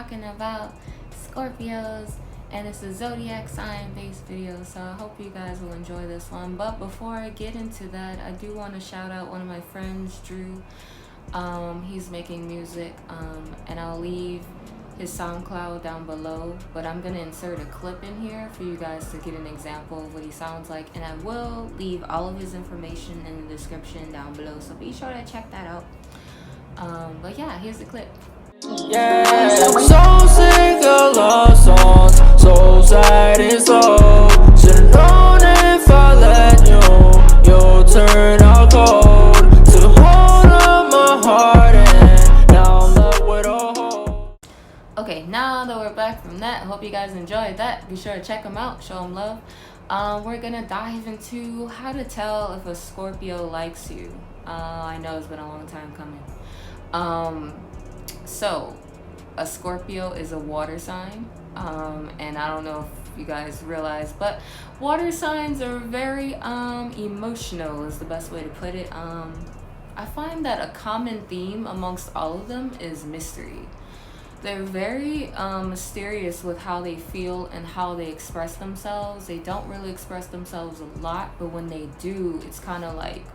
talking about Scorpios, and it's a zodiac sign based video, so I hope you guys will enjoy this one. But before I get into that, I do want to shout out one of my friends, Drew. He's making music, and I'll leave his SoundCloud down below, but I'm gonna insert a clip in here for you guys to get an example of what he sounds like, and I will leave all of his information in the description down below, so be sure to check that out. But yeah, here's the clip. Yeah, so sick of love songs, so sad and slow. Should've known if I let you'll turn out cold. To hold up my heart and now I'm left with a hole. Okay, now that we're back from that, hope you guys enjoyed that. Be sure to check them out, show them love. We're gonna dive into how to tell if a Scorpio likes you. I know it's been a long time coming. So a Scorpio is a water sign, and I don't know if you guys realize, but water signs are very emotional is the best way to put it. I find that a common theme amongst all of them is mystery. They're very mysterious with how they feel and how they express themselves. They don't really express themselves a lot, but when they do, it's kind of like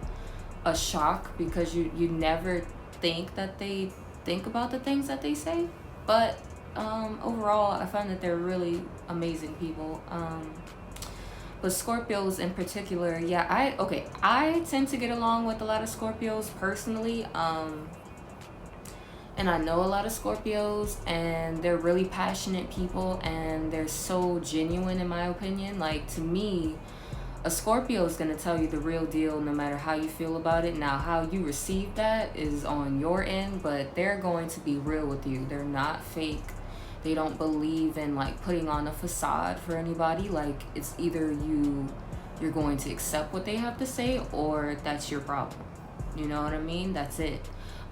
a shock, because you never think that they think about the things that they say. But overall, I find that they're really amazing people. But Scorpios in particular, yeah, I tend to get along with a lot of Scorpios personally. And I know a lot of Scorpios, and they're really passionate people, and they're so genuine in my opinion. Like, to me, a Scorpio is going to tell you the real deal no matter how you feel about it. Now, how you receive that is on your end, but they're going to be real with you. They're not fake. They don't believe in like putting on a facade for anybody. Like, it's either you're going to accept what they have to say, or that's your problem. You know what I mean? That's it.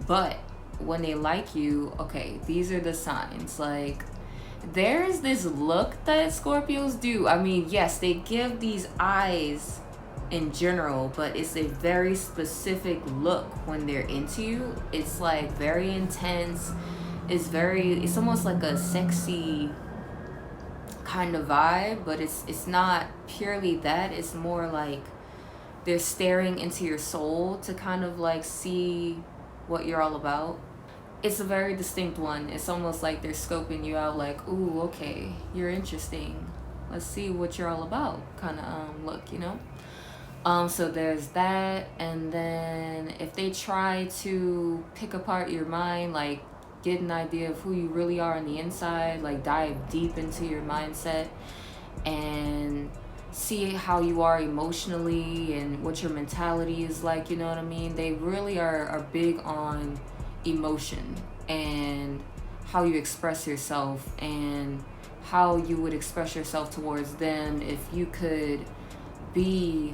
But when they like you, okay, these are the signs. Like, there's this look that Scorpios do. I mean, yes, they give these eyes in general, but it's a very specific look when they're into you. It's like very intense. It's almost like a sexy kind of vibe, but it's not purely that. It's more like they're staring into your soul to kind of like see what you're all about. It's a very distinct one. It's almost like they're scoping you out, like, ooh, okay, you're interesting, let's see what you're all about kind of look, you know. So there's that. And then if they try to pick apart your mind, like get an idea of who you really are on the inside, like dive deep into your mindset and see how you are emotionally and what your mentality is like, you know what I mean? They really are big on emotion and how you express yourself and how you would express yourself towards them if you could be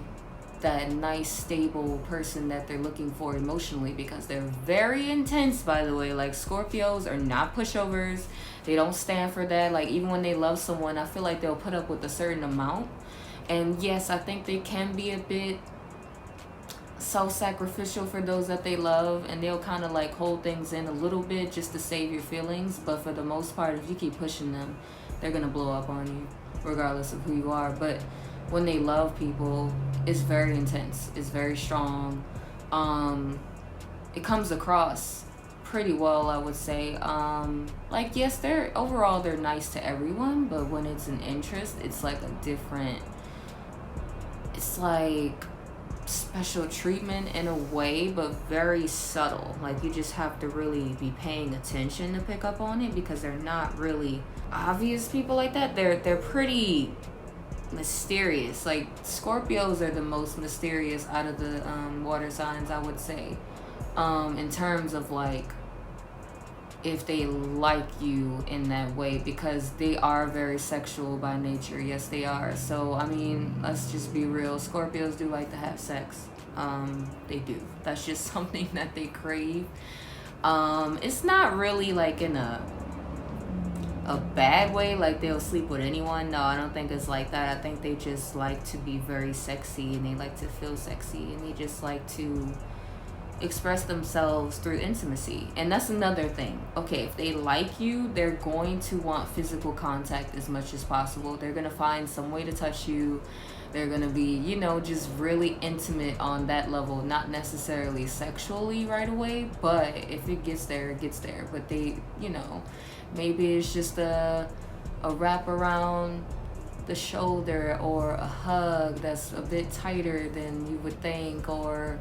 that nice stable person that they're looking for emotionally, because they're very intense, by the way. Like, Scorpios are not pushovers. They don't stand for that. Like, even when they love someone, I feel like they'll put up with a certain amount. And yes, I think they can be a bit self-sacrificial for those that they love, and they'll kind of like hold things in a little bit just to save your feelings. But for the most part, if you keep pushing them, they're gonna blow up on you regardless of who you are. But when they love people, it's very intense, it's very strong. It comes across pretty well, I would say. Like, yes, they're nice to everyone, but when it's an interest, it's like a different, it's like special treatment in a way, but very subtle. Like, you just have to really be paying attention to pick up on it, because they're not really obvious people like that. They're pretty mysterious. Like, Scorpios are the most mysterious out of the water signs, I would say, in terms of like if they like you in that way, because they are very sexual by nature. Yes, they are. So I mean, let's just be real, Scorpios do like to have sex. They do. That's just something that they crave. It's not really like in a bad way, like they'll sleep with anyone. No, I don't think it's like that. I think they just like to be very sexy, and they like to feel sexy, and they just like to express themselves through intimacy. And that's another thing. Okay, if they like you, they're going to want physical contact as much as possible. They're going to find some way to touch you. They're going to be, you know, just really intimate on that level, not necessarily sexually right away, but if it gets there, it gets there. But they, you know, maybe it's just a wrap around the shoulder, or a hug that's a bit tighter than you would think, or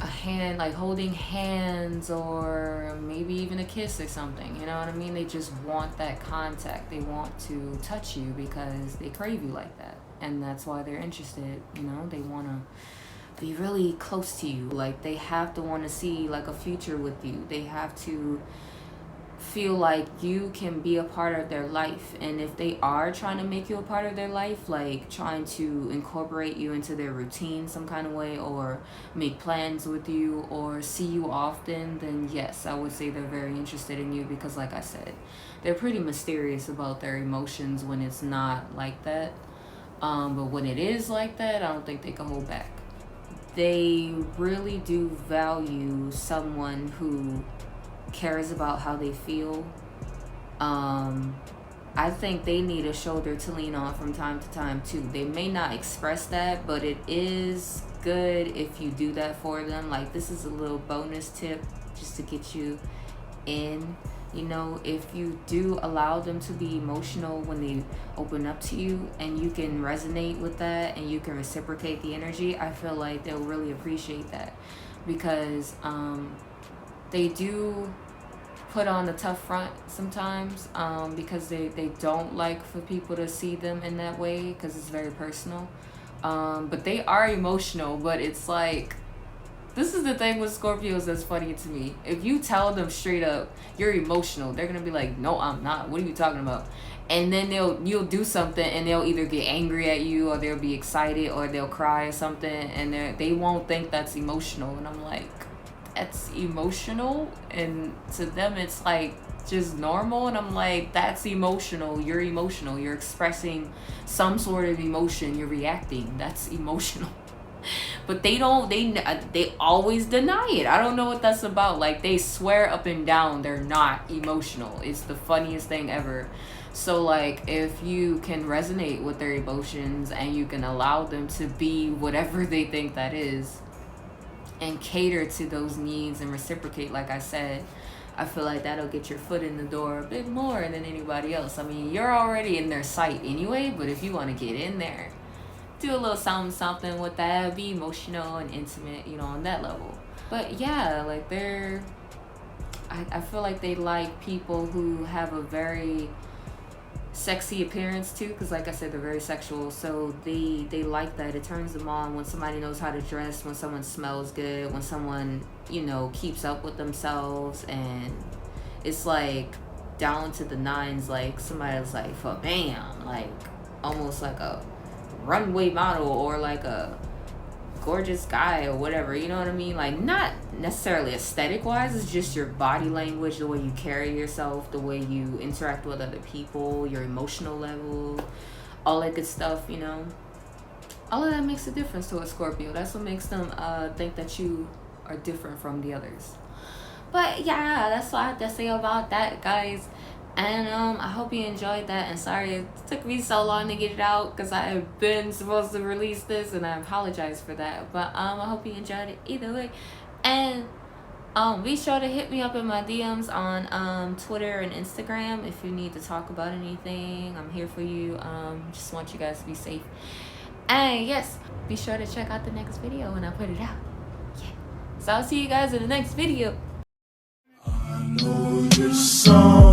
a hand, like holding hands, or maybe even a kiss or something, you know what I mean? They just want that contact. They want to touch you because they crave you like that, and that's why they're interested, you know? They want to be really close to you. Like, they have to want to see like a future with you. They have to feel like you can be a part of their life. And if they are trying to make you a part of their life, like trying to incorporate you into their routine some kind of way, or make plans with you, or see you often, then yes, I would say they're very interested in you, because like I said, they're pretty mysterious about their emotions when it's not like that. But when it is like that, I don't think they can hold back. They really do value someone who cares about how they feel. I think they need a shoulder to lean on from time to time too. They may not express that, but it is good if you do that for them. Like, this is a little bonus tip just to get you in. You know, if you do allow them to be emotional when they open up to you, and you can resonate with that, and you can reciprocate the energy, I feel like they'll really appreciate that, because they do put on a tough front sometimes, because they don't like for people to see them in that way, because it's very personal. But they are emotional, but it's like, this is the thing with Scorpios that's funny to me. If you tell them straight up you're emotional, they're gonna be like, no, I'm not, what are you talking about? And then you'll do something, and they'll either get angry at you, or they'll be excited, or they'll cry or something, and they won't think that's emotional. And I'm like, that's emotional? And to them it's like just normal. And I'm like, that's emotional. You're emotional. You're expressing some sort of emotion. You're reacting. That's emotional. But they always deny it. I don't know what that's about. Like, they swear up and down they're not emotional. It's the funniest thing ever. So like, if you can resonate with their emotions, and you can allow them to be whatever they think that is, and cater to those needs and reciprocate, like I said, I feel like that'll get your foot in the door a bit more than anybody else. I mean, you're already in their sight anyway, but if you want to get in there, do a little something with that, be emotional and intimate, you know, on that level. But yeah, like I feel like they like people who have a very sexy appearance too, because like I said, they're very sexual, so they like that. It turns them on when somebody knows how to dress, when someone smells good, when someone, you know, keeps up with themselves, and it's like down to the nines. Like, somebody's like, for bam, like almost like a runway model, or like a gorgeous guy, or whatever, you know what I mean? Like, not necessarily aesthetic wise, it's just your body language, the way you carry yourself, the way you interact with other people, your emotional level, all that good stuff, you know. All of that makes a difference to a Scorpio. That's what makes them think that you are different from the others. But yeah, that's what I have to say about that, guys. And I hope you enjoyed that, and sorry it took me so long to get it out, because I have been supposed to release this, and I apologize for that. But I hope you enjoyed it either way. And be sure to hit me up in my DMs on Twitter and Instagram if you need to talk about anything. I'm here for you. Just want you guys to be safe. And yes, be sure to check out the next video when I put it out. Yeah. So I'll see you guys in the next video. I know this song